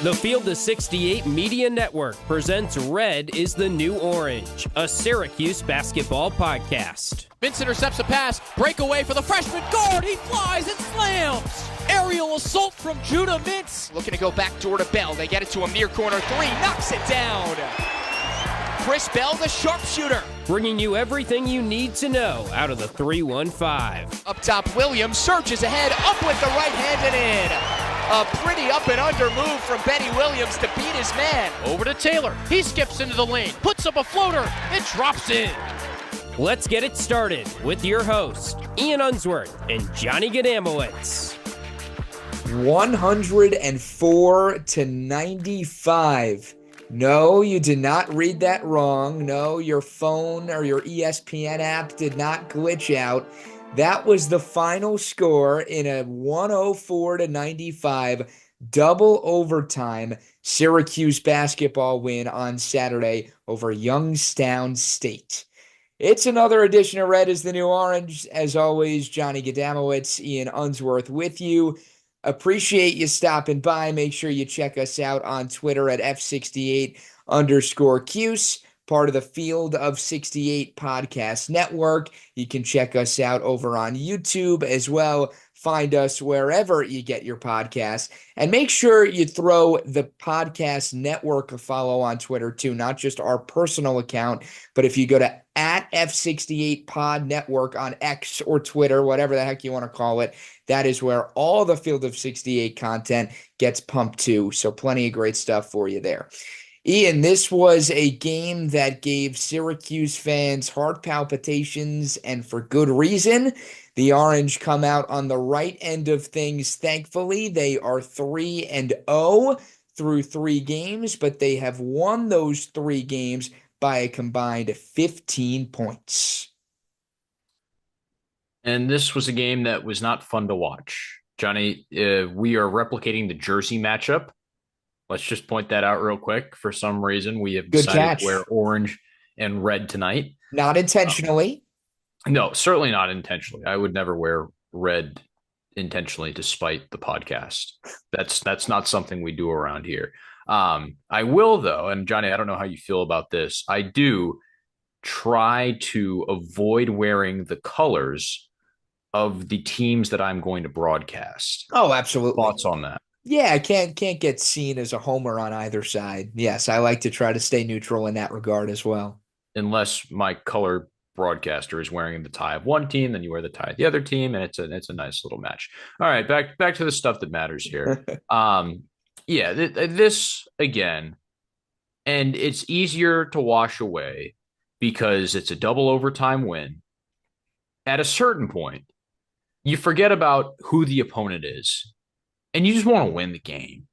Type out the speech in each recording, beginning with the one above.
The Field of 68 Media Network presents Red is the New Orange, a Syracuse basketball podcast. Vince intercepts a pass, breakaway for the freshman guard, he flies and slams! Aerial assault from Judah Mintz. Looking to go back door to Bell, they get it to a near corner three, knocks it down! Chris Bell, the sharpshooter. Bringing you everything you need to know out of the 315. Up top, Williams surges ahead, up with the right hand and in. A pretty up and under move from Benny Williams to beat his man. Over to Taylor, he skips into the lane, puts up a floater, it drops in. Let's get it started with your host, Ian Unsworth and Johnny Gadamowitz. 104-95. No, you did not read that wrong. No, your phone or your ESPN app did not glitch out. That was the final score in a 104-95 double overtime Syracuse basketball win on Saturday over Youngstown State. It's another edition of Red is the New Orange. As always, Johnny Gadamowitz, Ian Unsworth with you. Appreciate you stopping by. Make sure you check us out on Twitter at F68_Cuse, part of the Field of 68 podcast network. You can check us out over on YouTube as well. Find us wherever you get your podcasts. And make sure you throw the podcast network a follow on Twitter too, not just our personal account, but if you go to at F68 Pod Network on X or Twitter, whatever the heck you want to call it, that is where all the Field of 68 content gets pumped to. So plenty of great stuff for you there. Ian, this was a game that gave Syracuse fans heart palpitations, and for good reason. The Orange come out on the right end of things, thankfully. They are 3-0 through 3 games, but they have won those 3 games by a combined 15 points. And this was a game that was not fun to watch. Johnny, we are replicating the jersey matchup. Let's just point that out real quick. For some reason, we have decided to wear orange and red tonight. Not intentionally. No, certainly not intentionally. I would never wear red intentionally to spite the podcast. That's not something we do around here. I will, though, and Johnny, I don't know how you feel about this. I do try to avoid wearing the colors of the teams that I'm going to broadcast. Oh, absolutely. Thoughts on that? Yeah, I can't get seen as a homer on either side. Yes, I like to try to stay neutral in that regard as well. Unless my color broadcaster is wearing the tie of one team, then you wear the tie of the other team, and it's a nice little match. All right, back to the stuff that matters here. This again, and it's easier to wash away because it's a double overtime win. At a certain point, you forget about who the opponent is, and you just want to win the game.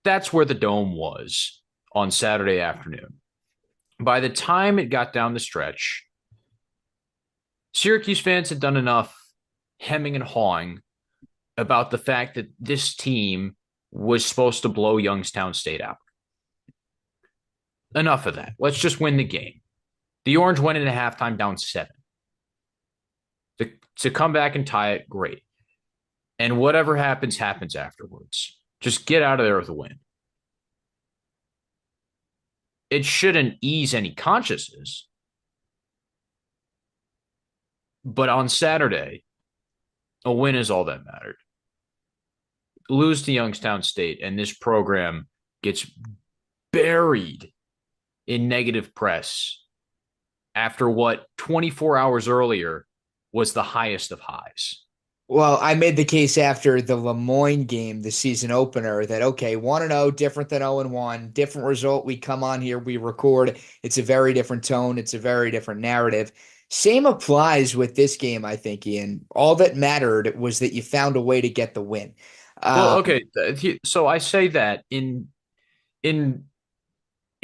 That's where the Dome was on Saturday afternoon. By the time it got down the stretch, Syracuse fans had done enough hemming and hawing about the fact that this team was supposed to blow Youngstown State out. Enough of that. Let's just win the game. The Orange went into halftime down 7. To come back and tie it, great. And whatever happens, happens afterwards. Just get out of there with a win. It shouldn't ease any consciences. But on Saturday, a win is all that mattered. Lose to Youngstown State, and this program gets buried in negative press after what 24 hours earlier was the highest of highs. Well, I made the case after the Lemoyne game, the season opener, that, okay, 1-0, different than 0-1, different result. We come on here, we record. It's a very different tone. It's a very different narrative. Same applies with this game, I think, Ian. All that mattered was that you found a way to get the win. Well, okay, so I say that in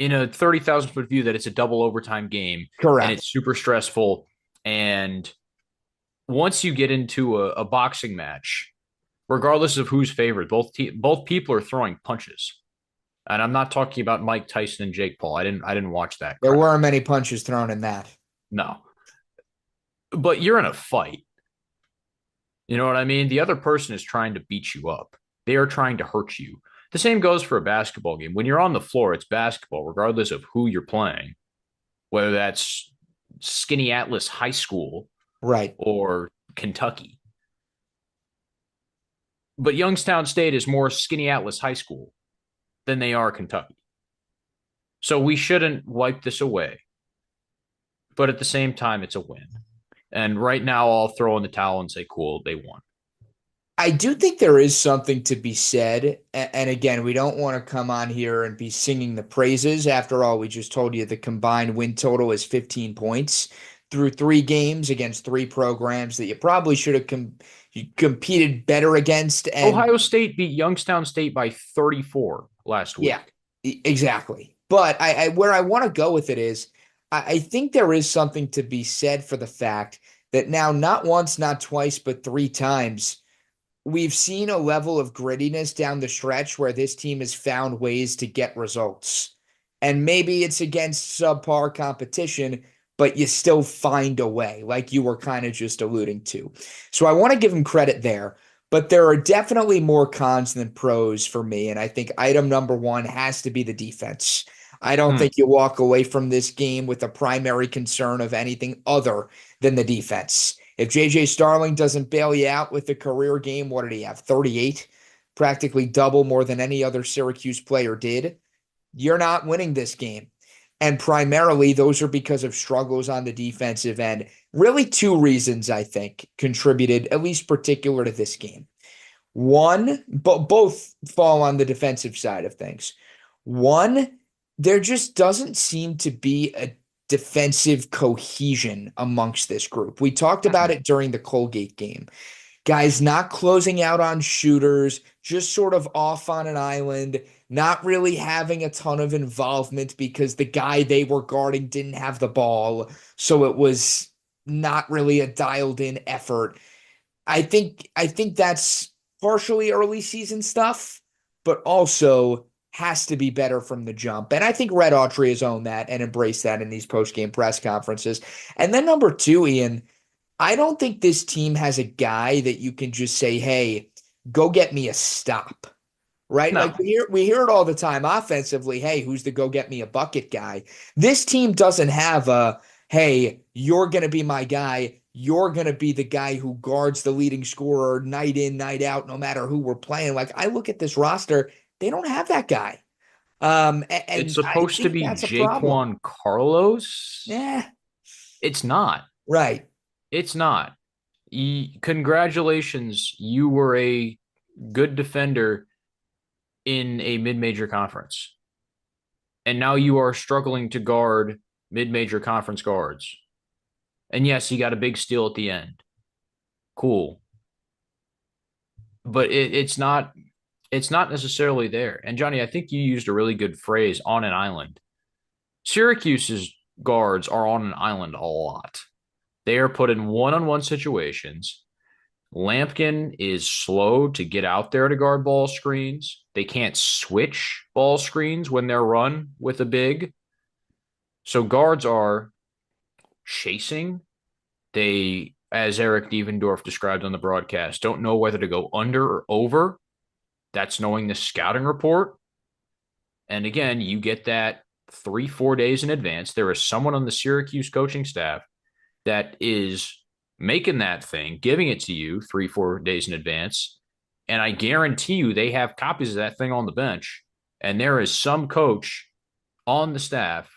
a 30,000-foot view that it's a double overtime game. Correct. And it's super stressful. And once you get into a boxing match, regardless of who's favored, both people are throwing punches. And I'm not talking about Mike Tyson and Jake Paul. I didn't watch that. There weren't many punches thrown in that. No. But you're in a fight. You know what I mean? The other person is trying to beat you up. They are trying to hurt you. The same goes for a basketball game. When you're on the floor, it's basketball, regardless of who you're playing, whether that's Skinny Atlas High School Right. or Kentucky. But Youngstown State is more Skinny Atlas High School than they are Kentucky. So we shouldn't wipe this away. But at the same time, it's a win. And right now, I'll throw in the towel and say, cool, they won. I do think there is something to be said. And again, we don't want to come on here and be singing the praises. After all, we just told you the combined win total is 15 points through 3 games against 3 programs that you probably should have competed better against. And Ohio State beat Youngstown State by 34 last week. yeah, exactly. But where I want to go with it is I think there is something to be said for the fact that now not once, not twice, but 3 times we've seen a level of grittiness down the stretch where this team has found ways to get results. And maybe it's against subpar competition, but you still find a way, like you were kind of just alluding to. So I want to give them credit there, but there are definitely more cons than pros for me. And I think item number 1 has to be the defense. I don't think you walk away from this game with a primary concern of anything other than the defense. If J.J. Starling doesn't bail you out with a career game, what did he have? 38, practically double more than any other Syracuse player did. You're not winning this game. And primarily, those are because of struggles on the defensive end. Really 2 reasons, I think, contributed, at least particular to this game. One, but both fall on the defensive side of things. One, there just doesn't seem to be a defensive cohesion amongst this group. We talked about it during the Colgate game. Guys not closing out on shooters, just sort of off on an island, not really having a ton of involvement because the guy they were guarding didn't have the ball. So it was not really a dialed in effort. I think that's partially early season stuff, but also has to be better from the jump. And I think Red Autry has owned that and embraced that in these post-game press conferences. And then number 2, Ian, I don't think this team has a guy that you can just say, hey, go get me a stop, right? No. Like we hear it all the time offensively. Hey, who's the go get me a bucket guy? This team doesn't have a, hey, you're going to be my guy. You're going to be the guy who guards the leading scorer night in, night out, no matter who we're playing. Like I look at this roster, they don't have that guy. And it's supposed to be Jaquan Carlos. Yeah. It's not. Right. It's not. Congratulations. You were a good defender in a mid-major conference. And now you are struggling to guard mid-major conference guards. And yes, you got a big steal at the end. Cool. But it's not necessarily there. And Johnny, I think you used a really good phrase, on an island. Syracuse's guards are on an island a lot. They are put in one-on-one situations. Lampkin is slow to get out there to guard ball screens. They can't switch ball screens when they're run with a big. So guards are chasing. They, as Eric Devendorf described on the broadcast, don't know whether to go under or over. That's knowing the scouting report. And again, you get that 3-4 days in advance. There is someone on the Syracuse coaching staff that is making that thing, giving it to you 3-4 days in advance. And I guarantee you they have copies of that thing on the bench. And there is some coach on the staff,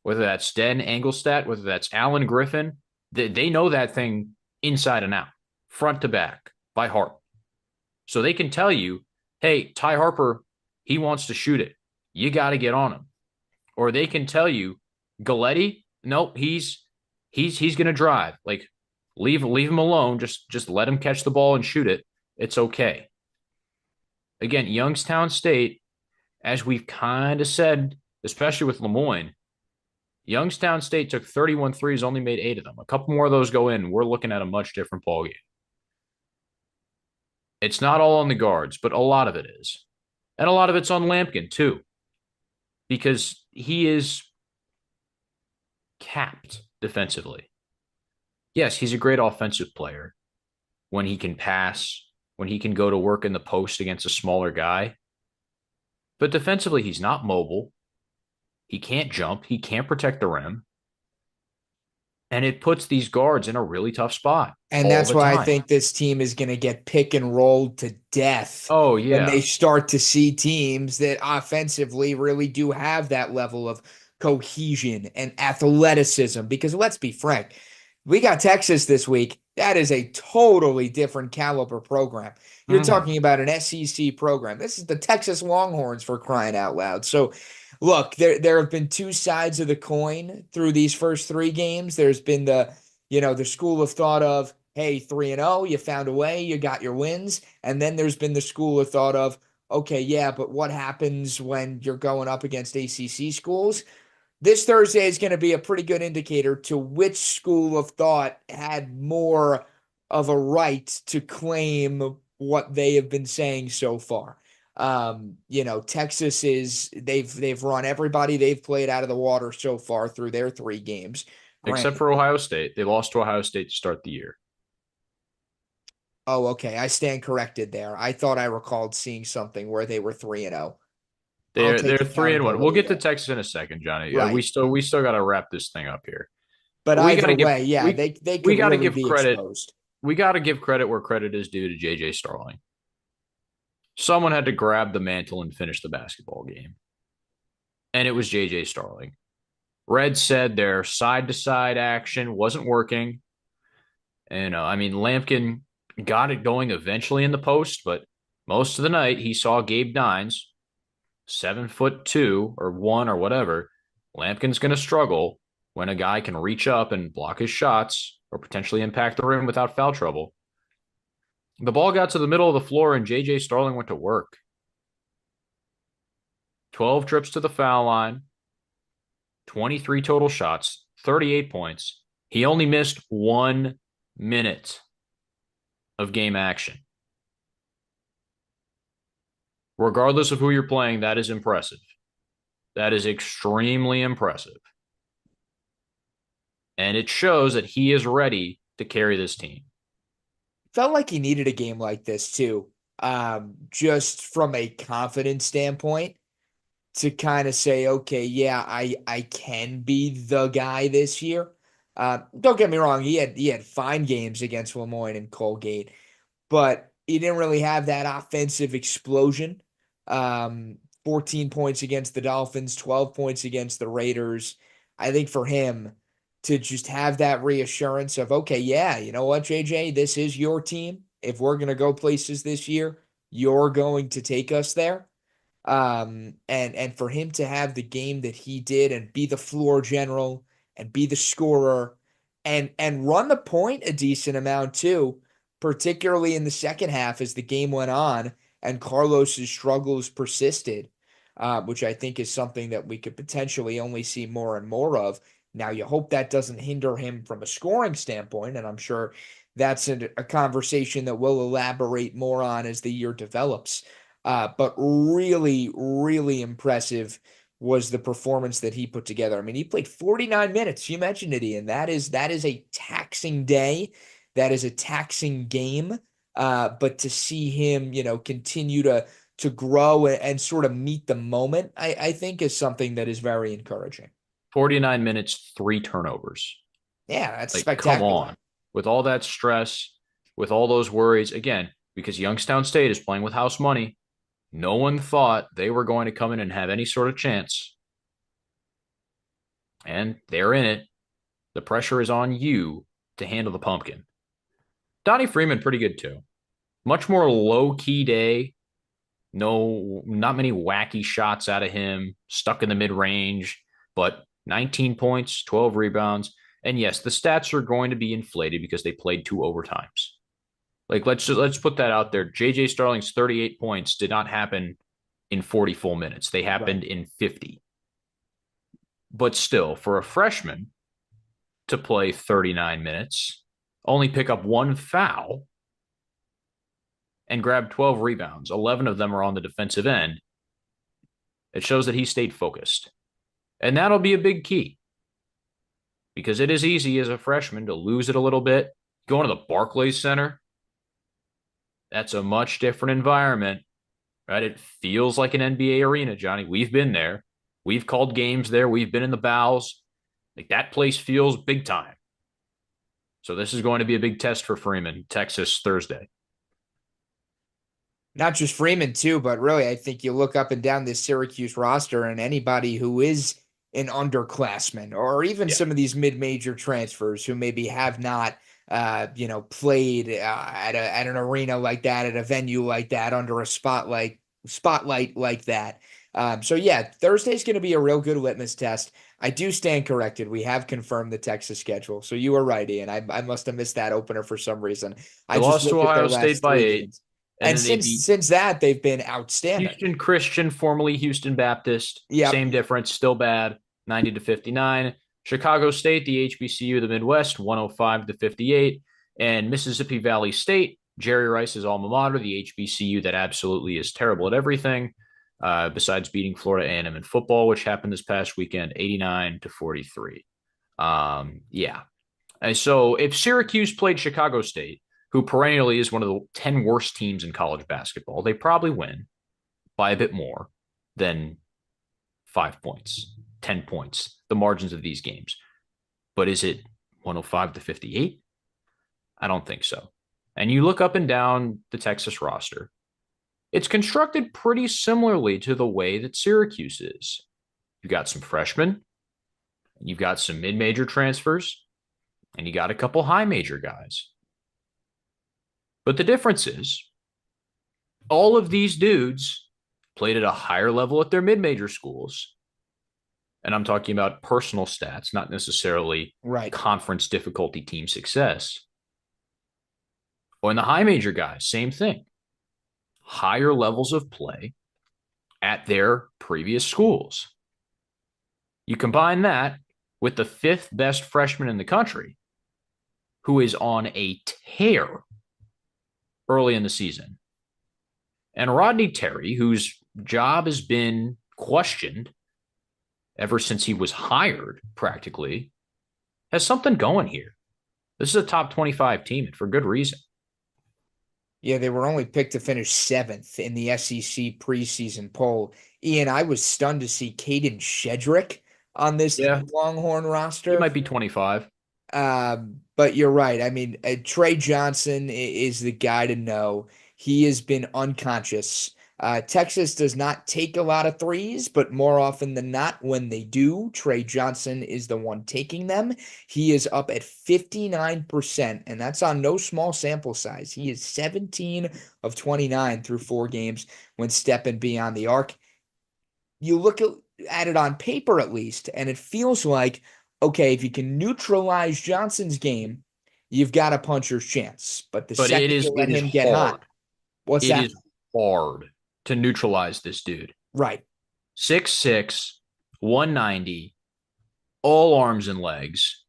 whether that's Den Engelstadt, whether that's Alan Griffin, they know that thing inside and out, front to back, by heart. So they can tell you, hey, Ty Harper, he wants to shoot it. You got to get on him. Or they can tell you, Galletti, nope, he's going to drive. Like, leave him alone. Just let him catch the ball and shoot it. It's okay. Again, Youngstown State, as we've kind of said, especially with Lemoyne, Youngstown State took 31 threes, only made 8 of them. A couple more of those go in, we're looking at a much different ballgame. It's not all on the guards, but a lot of it is. And a lot of it's on Lampkin, too, because he is capped defensively. Yes, he's a great offensive player when he can pass, when he can go to work in the post against a smaller guy. But defensively, he's not mobile. He can't jump. He can't protect the rim. And it puts these guards in a really tough spot And all that's the why I time. think this team is going to get pick and rolled to death Oh, when they yeah. start to see teams that offensively really do have that level of cohesion and athleticism. Because let's be frank, we got Texas this week. That is a totally different caliber program. You're Mhm. talking about an SEC program. This is the Texas Longhorns, for crying out loud. So, look, there have been two sides of the coin through these first three games. There's been the school of thought of, hey, 3-0, you found a way, you got your wins. And then there's been the school of thought of, okay, yeah, but what happens when you're going up against ACC schools? This Thursday is going to be a pretty good indicator to which school of thought had more of a right to claim what they have been saying so far. Texas they've run everybody they've played out of the water so far through their three games. Except Granted. for Ohio State. They lost to Ohio State to start the year. Oh, okay. I stand corrected there. I thought I recalled seeing something where they were 3-0. I'll They're take 3-1. We'll accountability get to there. Texas in a second, Johnny. Right. We still got to wrap this thing up here. But We got either to give way, yeah, we they we could got to really give be credit. exposed. We got to give credit where credit is due to JJ Starling. Someone had to grab the mantle and finish the basketball game, and it was JJ Starling. Red said their side to side action wasn't working. And I mean, Lampkin got it going eventually in the post, but most of the night he saw Gabe Dines, 7'2" or 1 or whatever. Lampkin's going to struggle when a guy can reach up and block his shots or potentially impact the rim without foul trouble. The ball got to the middle of the floor and JJ Starling went to work. 12 trips to the foul line, 23 total shots, 38 points. He only missed 1 minute of game action. Regardless of who you're playing, that is impressive. That is extremely impressive. And it shows that he is ready to carry this team. Felt like he needed a game like this too. Just from a confidence standpoint, to kind of say, okay, yeah, I can be the guy this year. Don't get me wrong, he had fine games against Lemoyne and Colgate, but he didn't really have that offensive explosion. 14 points against the Dolphins, 12 points against the Raiders. I think for him to just have that reassurance of, okay, yeah, you know what, JJ, this is your team. If we're going to go places this year, you're going to take us there. And for him to have the game that he did and be the floor general and be the scorer and run the point a decent amount too, particularly in the second half as the game went on and Carlos's struggles persisted, which I think is something that we could potentially only see more and more of. Now, you hope that doesn't hinder him from a scoring standpoint, and I'm sure that's a conversation that we'll elaborate more on as the year develops. But really, really impressive was the performance that he put together. I mean, he played 49 minutes. You mentioned it, Ian. That is a taxing day. That is a taxing game. But to see him, continue to grow and sort of meet the moment, I think is something that is very encouraging. 49 minutes, 3 turnovers. Yeah, that's Like, come spectacular. on. With all that stress, with all those worries, again, because Youngstown State is playing with house money, no one thought they were going to come in and have any sort of chance. And they're in it. The pressure is on you to handle the pumpkin. Donnie Freeman, pretty good too. Much more low-key day. No, not many wacky shots out of him, stuck in the mid-range, but 19 points, 12 rebounds. And yes, the stats are going to be inflated because they played 2 overtimes. Like, let's put that out there. JJ Starling's 38 points did not happen in 40 full minutes. They happened in 50. But still, for a freshman to play 39 minutes, only pick up 1 foul, and grab 12 rebounds, 11 of them are on the defensive end, it shows that he stayed focused. And that'll be a big key. Because it is easy as a freshman to lose it a little bit. Going to the Barclays Center, that's a much different environment right? It feels like an NBA arena, Johnny. We've been there. We've called games there. We've been in the bowels. Like that place feels big time. So this is going to be a big test for Freeman, Texas, Thursday. Not just Freeman too, but really, I think you look up and down this Syracuse roster, and anybody who is an underclassman, or even Yeah. some of these mid-major transfers who maybe have not, played at an arena like that, at a venue like that, under a spotlight like that. So yeah, Thursday's going to be a real good litmus test. I do stand corrected. We have confirmed the Texas schedule, so you were right, Ian. I must have missed that opener for some reason. They I just lost to looked at their Ohio State last by three 8, games. and And then they since beat since that, they've been outstanding. Houston Christian, formerly Houston Baptist. Yep. Same difference, still bad, 90-59. Chicago State, the HBCU of the Midwest, 105-58. And Mississippi Valley State, Jerry Rice's alma mater, the HBCU that absolutely is terrible at everything, besides beating Florida A&M in football, which happened this past weekend, 89-43. Yeah. And so if Syracuse played Chicago State, who perennially is one of the 10 worst teams in college basketball, they probably win by a bit more than 5 points, 10 points, the margins of these games. But is it 105-58? I don't think so. And you look up and down the Texas roster, it's constructed pretty similarly to the way that Syracuse is. You've got some freshmen, you've got some mid-major transfers, and you got a couple high major guys. But the difference is all of these dudes played at a higher level at their mid-major schools. And I'm talking about personal stats, not necessarily Right. conference difficulty team success. Or in the high major guys, same thing. Higher levels of play at their previous schools. You combine that with the 5th best freshman in the country, who is on a tear early in the season. And Rodney Terry, whose job has been questioned ever since he was hired, practically, has something going here. This is a top 25 team, and for good reason. Yeah, they were only picked to finish 7th in the SEC preseason poll. Ian, I was stunned to see Caden Shedrick on this Longhorn He roster. might be 25. But you're right. I mean, Trey Johnson is the guy to know. He has been unconscious. Texas does not take a lot of threes, but more often than not, when they do, Trey Johnson is the one taking them. He is up at 59%, and that's on no small sample size. He is 17 of 29 through 4 games when stepping beyond the arc. You look at it on paper, at least, and it feels like, okay, if you can neutralize Johnson's game, you've got a puncher's chance. But second you let him get hot, what's that? It is hard to neutralize this dude. Right. 6'6", 190, all arms and legs.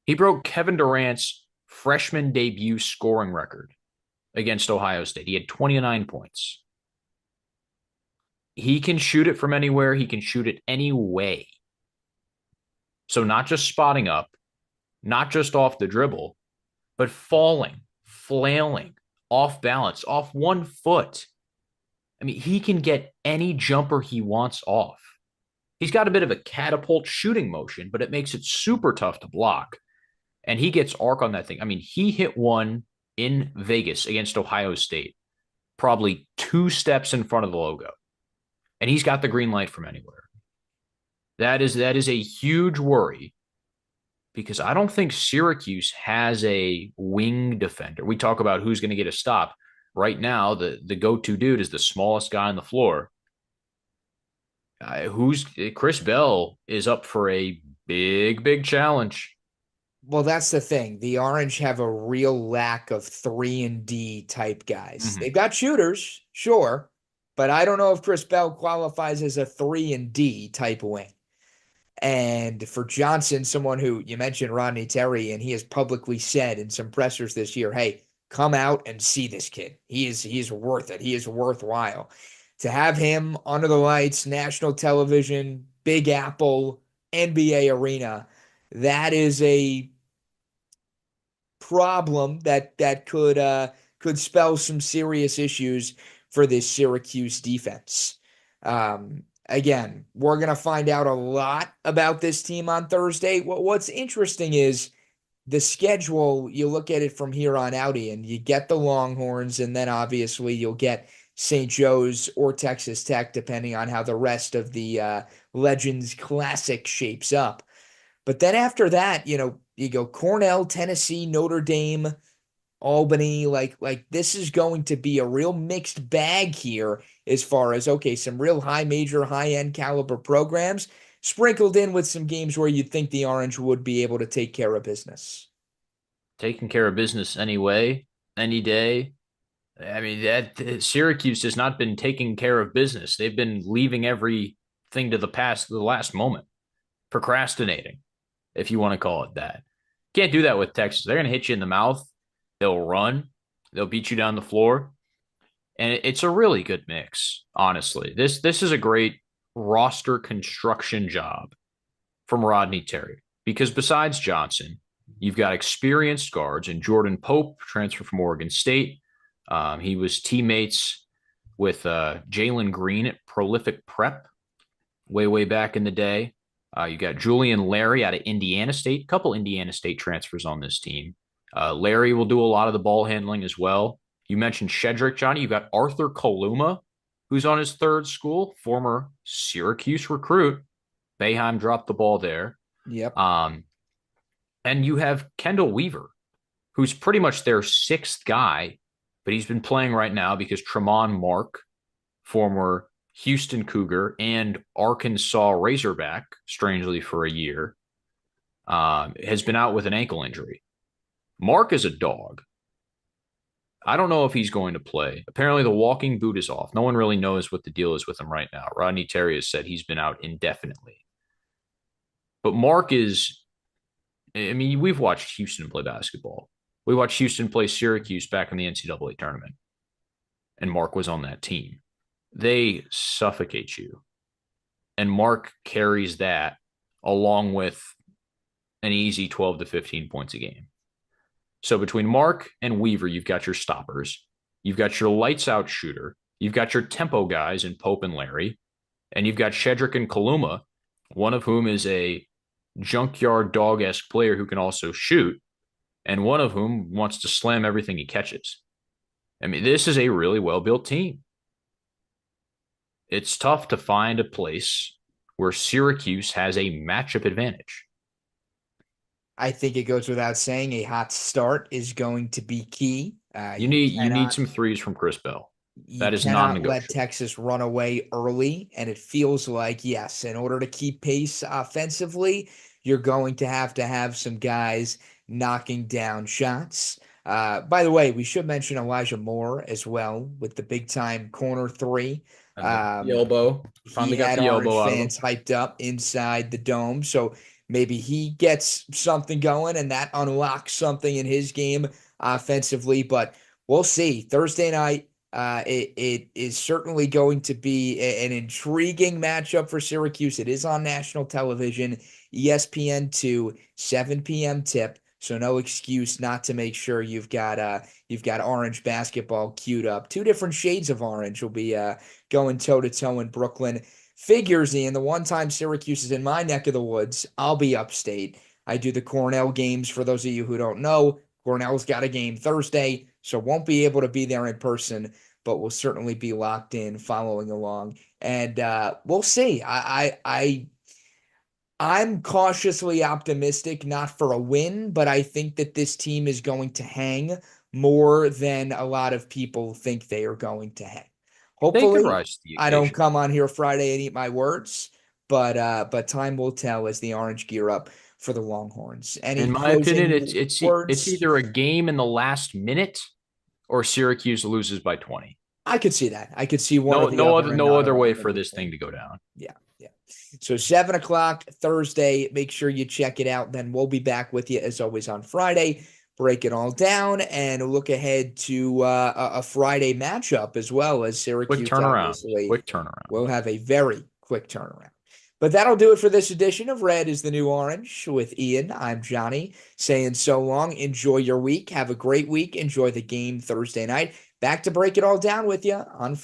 He broke Kevin Durant's freshman debut scoring record against Ohio State. He had 29 points. He can shoot it from anywhere. He can shoot it any way. So not just spotting up, not just off the dribble, but falling, flailing, off balance, off 1 foot. I mean, he can get any jumper he wants off. He's got a bit of a catapult shooting motion, but it makes it super tough to block. And he gets arc on that thing. I mean, he hit one in Vegas against Ohio State, probably 2 steps in front of the logo. And he's got the green light from anywhere. That is a huge worry because I don't think Syracuse has a wing defender. We talk about who's going to get a stop. Right now, the go-to dude is the smallest guy on the floor. Chris Bell is up for a big challenge. Well, that's the thing. The Orange have a real lack of 3-and-D type guys. Mm-hmm. They've got shooters, sure, but I don't know if Chris Bell qualifies as a 3-and-D type wing. And for Johnson, someone who you mentioned Rodney Terry, and he has publicly said in some pressers this year, hey, come out and see this kid. He is worth it. He is worthwhile. To have him under the lights, national television, Big Apple, NBA arena, that is a problem that could spell some serious issues for this Syracuse defense. Again, we're going to find out a lot about this team on Thursday. What's interesting is the schedule. You look at it from here on out, and you get the Longhorns, and then obviously you'll get St. Joe's or Texas Tech, depending on how the rest of the Legends Classic shapes up. But then after that, you go Cornell, Tennessee, Notre Dame, Albany. Like this is going to be a real mixed bag here as far as, okay, some real major, high-end caliber programs sprinkled in with some games where you'd think the Orange would be able to take care of business. Taking care of business anyway, any day. I mean, that Syracuse has not been taking care of business. They've been leaving everything to the last moment, procrastinating, if you want to call it that. Can't do that with Texas. They're going to hit you in the mouth. They'll run. They'll beat you down the floor. And it's a really good mix, honestly. This is a great roster construction job from Rodney Terry, because besides Johnson, you've got experienced guards and Jordan Pope, transfer from Oregon State. He was teammates with Jalen Green at Prolific Prep way back in the day. You got Julian Larry out of Indiana State, a couple Indiana State transfers on this team. Larry will do a lot of the ball handling as well. You mentioned Shedrick, Johnny. You've got Arthur Kaluma, who's on his third school, former Syracuse recruit. Boeheim dropped the ball there. Yep. And you have Kendall Weaver, who's pretty much their sixth guy, but he's been playing right now because Tremont Mark, former Houston Cougar and Arkansas Razorback, strangely for a year, has been out with an ankle injury. Mark is a dog. I don't know if he's going to play. Apparently the walking boot is off. No one really knows what the deal is with him right now. Rodney Terry has said he's been out indefinitely. But Mark is, I mean, we've watched Houston play basketball. We watched Houston play Syracuse back in the NCAA tournament, and Mark was on that team. They suffocate you, and Mark carries that along with an easy 12 to 15 points a game. So between Mark and Weaver, you've got your stoppers. You've got your lights-out shooter. You've got your tempo guys in Pope and Larry. And you've got Shedrick and Kaluma, one of whom is a junkyard dog-esque player who can also shoot, and one of whom wants to slam everything he catches. I mean, this is a really well-built team. It's tough to find a place where Syracuse has a matchup advantage. I think it goes without saying a hot start is going to be key. You need some threes from Chris Bell. That is non-negotiable. Let Texas run away early, and it feels like, yes, in order to keep pace offensively, you're going to have some guys knocking down shots. By the way, we should mention Elijah Moore as well with the big-time corner three. The elbow. Finally got the elbow out of him. Fans hyped up inside the dome, so maybe he gets something going, and that unlocks something in his game offensively. But we'll see. Thursday night, it is certainly going to be an intriguing matchup for Syracuse. It is on national television, ESPN2, 7 p.m. tip. So no excuse not to make sure you've got orange basketball queued up. Two different shades of orange will be going toe-to-toe in Brooklyn. Figures, Ian, the one time Syracuse is in my neck of the woods, I'll be upstate. I do the Cornell games. For those of you who don't know, Cornell's got a game Thursday, so won't be able to be there in person, but will certainly be locked in following along. And we'll see. I'm cautiously optimistic, not for a win, but I think that this team is going to hang more than a lot of people think they are going to hang. Hopefully, I don't come on here Friday and eat my words, but time will tell as the Orange gear up for the Longhorns. In my opinion, it's either a game in the last minute or Syracuse loses by 20. I could see that. I could see one. No other way for this thing to go down. Yeah. So 7 o'clock Thursday. Make sure you check it out. Then we'll be back with you as always on Friday. Break it all down and look ahead to a Friday matchup as well as Syracuse. Quick turnaround. We'll have a very quick turnaround. But that'll do it for this edition of Red is the New Orange with Ian. I'm Johnny saying so long. Enjoy your week. Have a great week. Enjoy the game Thursday night. back to break it all down with you on Friday.